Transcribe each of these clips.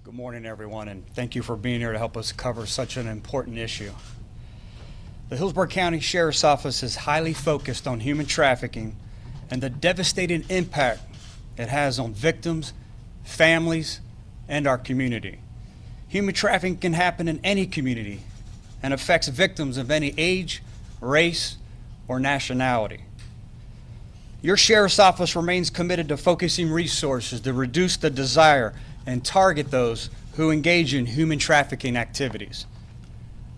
Good morning, everyone, and thank you for being here to help us cover such an important issue. The Hillsborough County Sheriff's Office is highly focused on human trafficking and the devastating impact it has on victims, families, and our community. Human trafficking can happen in any community and affects victims of any age, race, or nationality. Your Sheriff's Office remains committed to focusing resources to reduce the desire and target those who engage in human trafficking activities.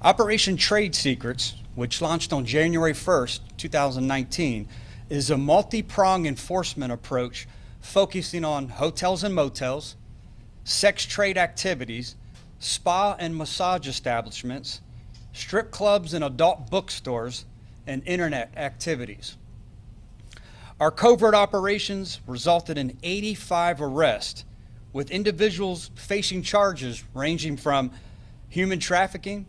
Operation Trade Secrets, which launched on January 1st, 2019, is a multi-pronged enforcement approach focusing on hotels and motels, sex trade activities, spa and massage establishments, strip clubs and adult bookstores, and internet activities. Our covert operations resulted in 85 arrests, with individuals facing charges ranging from human trafficking,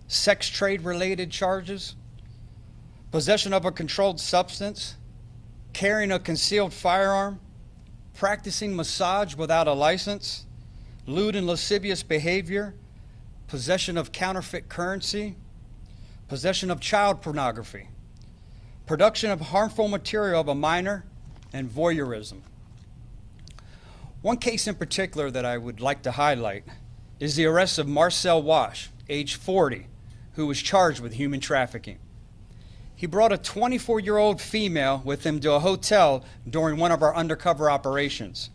sex trade-related charges, possession of a controlled substance, carrying a concealed firearm, practicing massage without a license, lewd and lascivious behavior, possession of counterfeit currency, possession of child pornography, production of harmful material of a minor, and voyeurism. One case in particular that I would like to highlight is the arrest of Marcel Wash, age 40, who was charged with human trafficking. He brought a 24-year-old female with him to a hotel during one of our undercover operations.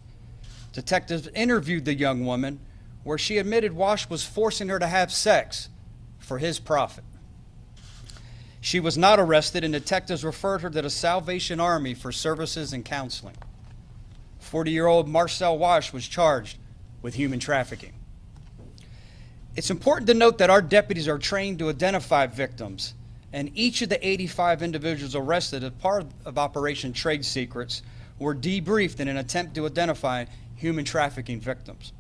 Detectives interviewed the young woman, where she admitted Wash was forcing her to have sex for his profit. She was not arrested, and detectives referred her to the Salvation Army for services and counseling. 40-year-old Marcel Wash was charged with human trafficking. It's important to note that our deputies are trained to identify victims, and each of the 85 individuals arrested as part of Operation Trade Secrets were debriefed in an attempt to identify human trafficking victims.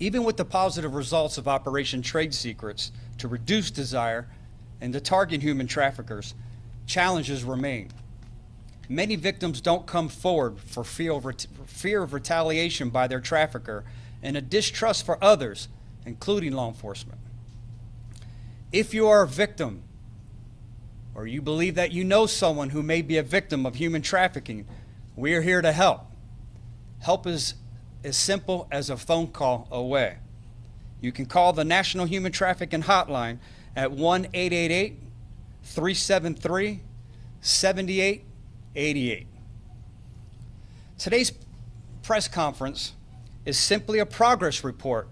Even with the positive results of Operation Trade Secrets to reduce desire and to target human traffickers, challenges remain. Many victims don't come forward for fear of retaliation by their trafficker and a distrust for others, including law enforcement. If you are a victim, or you believe that you know someone who may be a victim of human trafficking, we are here to help. Help is as simple as a phone call away. You can call the National Human Trafficking Hotline at 1-888-373-7888. Today's press conference is simply a progress report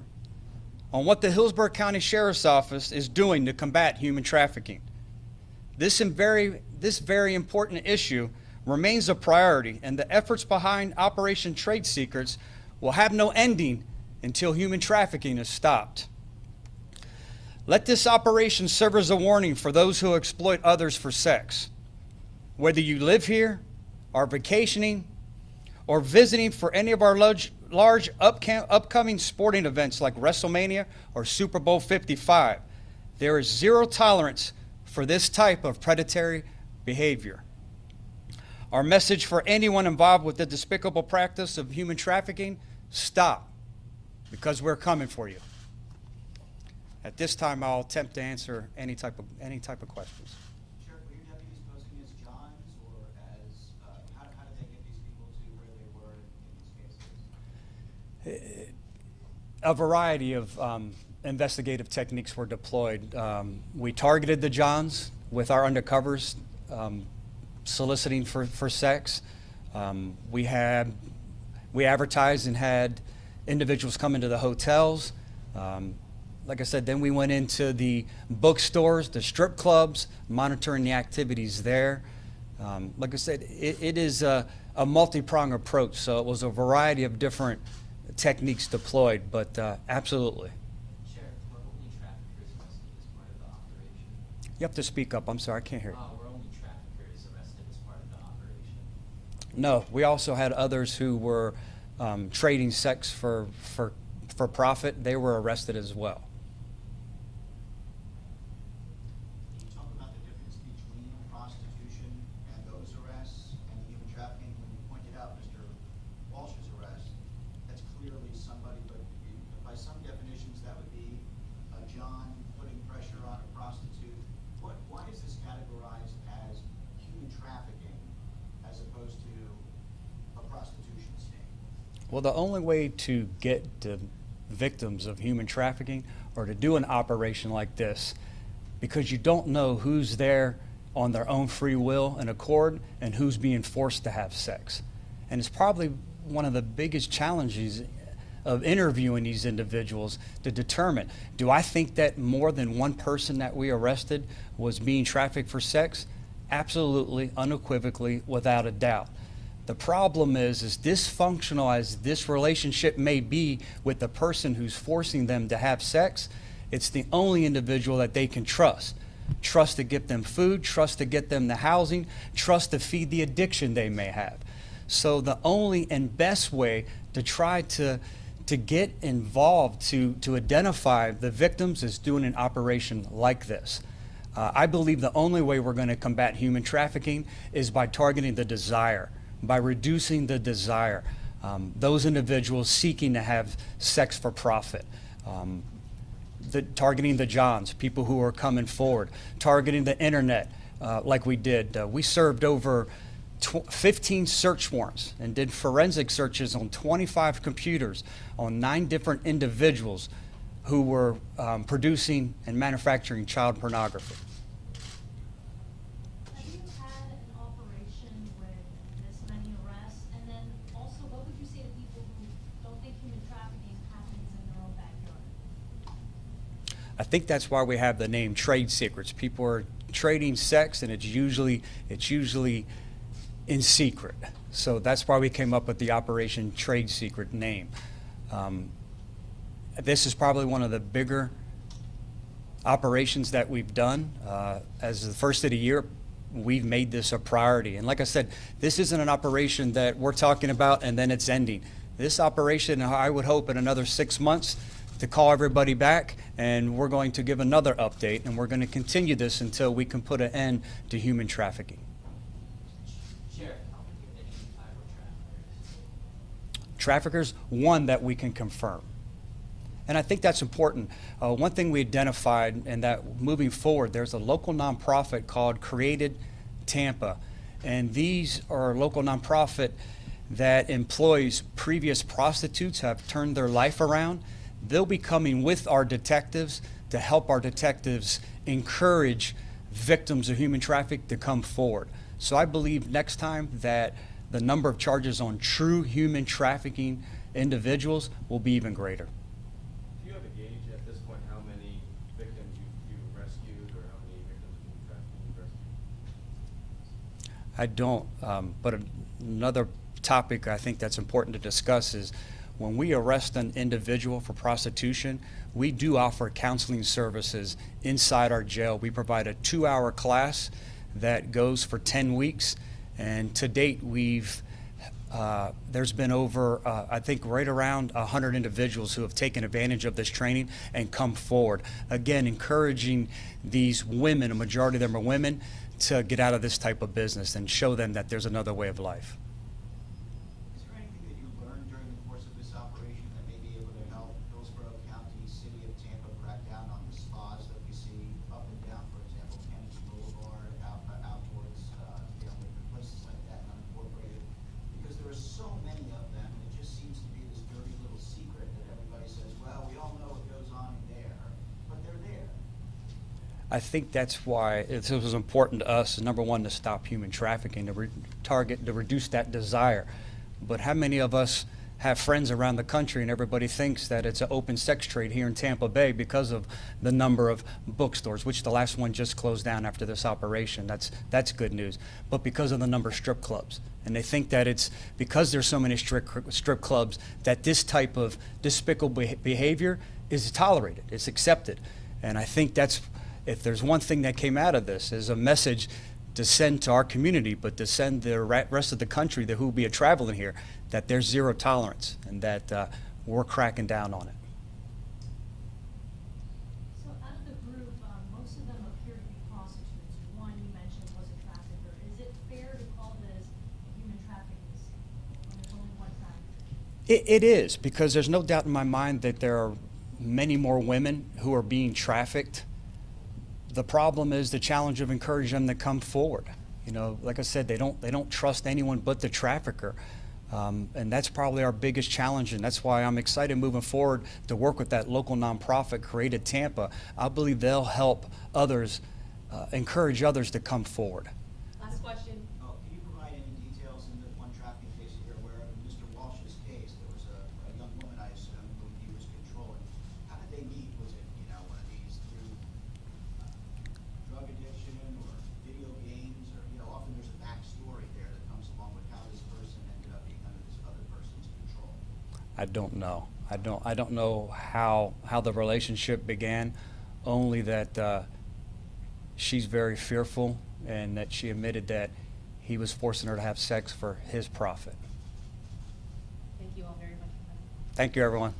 on what the Hillsborough County Sheriff's Office is doing to combat human trafficking. This very important issue remains a priority, and the efforts behind Operation Trade Secrets will have no ending until human trafficking is stopped. Let this operation serve as a warning for those who exploit others for sex. Whether you live here, are vacationing, or visiting for any of our large upcoming sporting events like WrestleMania or Super Bowl 55, there is zero tolerance for this type of predatory behavior. Our message for anyone involved with the despicable practice of human trafficking: stop, because we're coming for you. At this time, I'll attempt to answer any type of questions. Sheriff, were your deputies posting as Johns, or as how did they get these people to where they were in these cases? A variety of investigative techniques were deployed. We targeted the Johns with our undercovers, soliciting for sex. We advertised and had individuals come into the hotels. Like I said, then we went into the bookstores, the strip clubs, monitoring the activities there. Like I said, it is a multi-pronged approach, so it was a variety of different techniques deployed, but absolutely. Sheriff, were only traffickers arrested as part of the operation? You have to speak up. I'm sorry, I can't hear you. Were only traffickers arrested as part of the operation? No, we also had others who were trading sex for profit. They were arrested as well. Can you talk about the difference between prostitution and those arrests and the human trafficking? When you pointed out Mr. Walsh's arrest, that's clearly somebody, but Well, the only way to get to victims of human trafficking or to do an operation like this, because you don't know who's there on their own free will and accord and who's being forced to have sex. And it's probably one of the biggest challenges of interviewing these individuals to determine, do I think that more than one person that we arrested was being trafficked for sex? Absolutely, unequivocally, without a doubt. The problem is dysfunctional as this relationship may be with the person who's forcing them to have sex, it's the only individual that they can trust. Trust to get them food, trust to get them the housing, trust to feed the addiction they may have. So the only and best way to try to get involved, to identify the victims is doing an operation like this. I believe the only way we're going to combat human trafficking is by targeting the desire, by reducing the desire. Those individuals seeking to have sex for profit. Targeting the Johns, people who are coming forward. Targeting the internet, like we did. We served over 15 search warrants and did forensic searches on 25 computers on 9 different individuals who were producing and manufacturing child pornography. Have you had an operation with this many arrests? And then also, what would you say to people who don't think human trafficking happens in their own backyard? I think that's why we have the name trade secrets. People are trading sex, and it's usually in secret. So that's why we came up with the Operation Trade Secret name. This is probably one of the bigger operations that we've done. As the first of the year, we've made this a priority. And like I said, this isn't an operation that we're talking about and then it's ending. This operation, I would hope in another 6 months to call everybody back, and we're going to give another update, and we're going to continue this until we can put an end to human trafficking. Sheriff, how many identified were traffickers? Traffickers, one that we can confirm. And I think that's important. One thing we identified, and that moving forward, there's a local nonprofit called Created Tampa. And these are a local nonprofit that employs previous prostitutes, have turned their life around. They'll be coming with our detectives to help our detectives encourage victims of human trafficking to come forward. So I believe next time that the number of charges on true human trafficking individuals will be even greater. Do you have a gauge at this point how many victims you've rescued, or how many victims of human trafficking you've rescued? I don't, but another topic I think that's important to discuss is when we arrest an individual for prostitution, we do offer counseling services inside our jail. We provide a 2-hour class that goes for 10 weeks. And to date, there's been over, I think, right around 100 individuals who have taken advantage of this training and come forward. Again, encouraging these women, a majority of them are women, to get out of this type of business and show them that there's another way of life. Is there anything that you learned during the course of this operation that may be able to help Hillsborough County, City of Tampa crack down on the spas that we see up and down, for example, Kennedy Boulevard, out towards, places like that, unincorporated? Because there are so many of them, and it just seems to be this dirty little secret that everybody says, well, we all know what goes on in there, but they're there. I think that's why it was important to us, number one, to stop human trafficking, to reduce that desire. But how many of us have friends around the country and everybody thinks that it's an open sex trade here in Tampa Bay because of the number of bookstores, which the last one just closed down after this operation. That's good news. But because of the number of strip clubs. And they think that it's because there's so many strip clubs that this type of despicable behavior is tolerated, it's accepted. And I think that's, if there's one thing that came out of this, is a message to send to our community, but to send the rest of the country who will be traveling here, that there's zero tolerance and that we're cracking down on it. So out of the group, most of them appear to be prostitutes. One you mentioned was a trafficker. Is it fair to call this a human trafficking when there's only one trafficker? It is, because there's no doubt in my mind that there are many more women who are being trafficked. The problem is the challenge of encouraging them to come forward. You know, like I said, they don't trust anyone but the trafficker. And that's probably our biggest challenge, and that's why I'm excited moving forward to work with that local nonprofit, Created Tampa. I believe they'll help others, encourage others to come forward. Last question. Oh, can you provide any details in the one trafficking case that you're aware of? In Mr. Walsh's case, there was a young woman, I assume, whom he was controlling. How did they meet? Was it, one of these through drug addiction or video games? Or, often there's a backstory there that comes along with how this person ended up being under this other person's control. I don't know. I don't know how the relationship began, only that she's very fearful and that she admitted that he was forcing her to have sex for his profit. Thank you all very much for coming. Thank you, everyone.